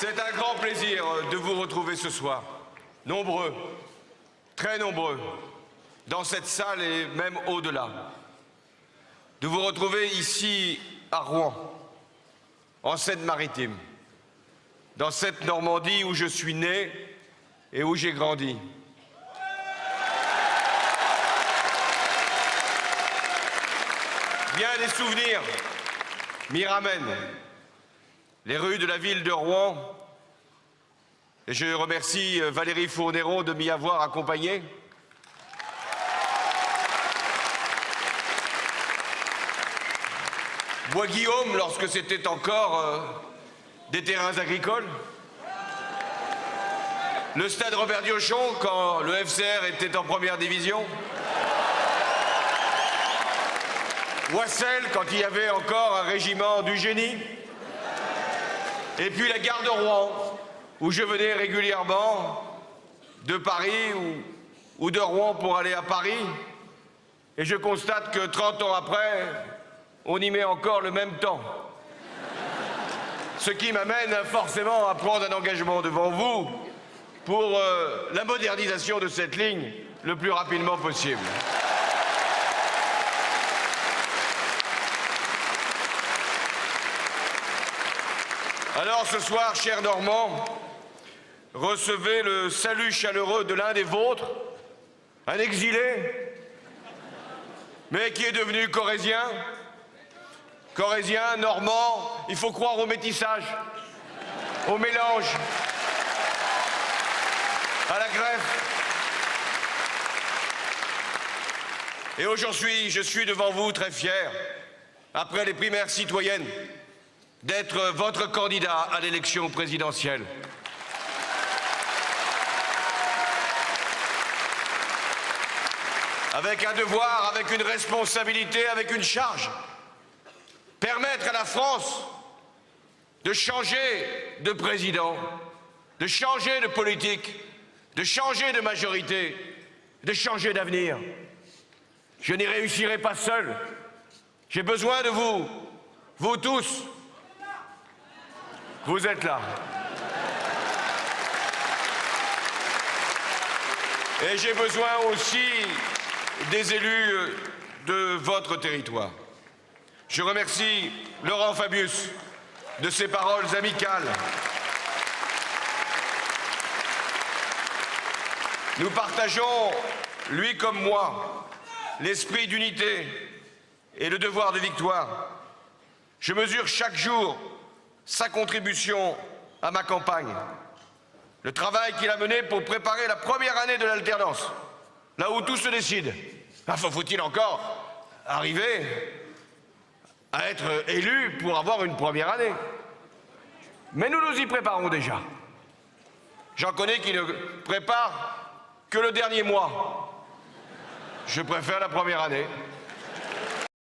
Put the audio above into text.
C'est un grand plaisir de vous retrouver ce soir, nombreux, très nombreux, dans cette salle et même au-delà. De vous retrouver ici à Rouen, en Seine-Maritime, dans cette Normandie où je suis né et où j'ai grandi. Bien des souvenirs m'y ramènent. Les rues de la ville de Rouen, et je remercie Valérie Fourneron de m'y avoir accompagné. Bois-Guillaume, lorsque c'était encore des terrains agricoles. Le stade Robert-Diochon, quand le FCR était en première division. Oissel, quand il y avait encore un régiment du génie. Et puis la gare de Rouen, où je venais régulièrement de Paris ou de Rouen pour aller à Paris. Et je constate que 30 ans après, on y met encore le même temps. Ce qui m'amène forcément à prendre un engagement devant vous pour la modernisation de cette ligne le plus rapidement possible. Alors ce soir, chers Normands, recevez le salut chaleureux de l'un des vôtres, un exilé, mais qui est devenu corrézien. Corrézien, normand, il faut croire au métissage, au mélange, à la greffe. Et aujourd'hui, je suis devant vous très fier, après les primaires citoyennes, d'être votre candidat à l'élection présidentielle. Avec un devoir, avec une responsabilité, avec une charge. Permettre à la France de changer de président, de changer de politique, de changer de majorité, de changer d'avenir. Je n'y réussirai pas seul. J'ai besoin de vous, vous tous. Vous êtes là. Et j'ai besoin aussi des élus de votre territoire. Je remercie Laurent Fabius de ses paroles amicales. Nous partageons, lui comme moi, l'esprit d'unité et le devoir de victoire. Je mesure chaque jour sa contribution à ma campagne. Le travail qu'il a mené pour préparer la première année de l'alternance, là où tout se décide. Enfin, faut-il encore arriver à être élu pour avoir une première année. Mais nous nous y préparons déjà. J'en connais qui ne préparent que le dernier mois. Je préfère la première année.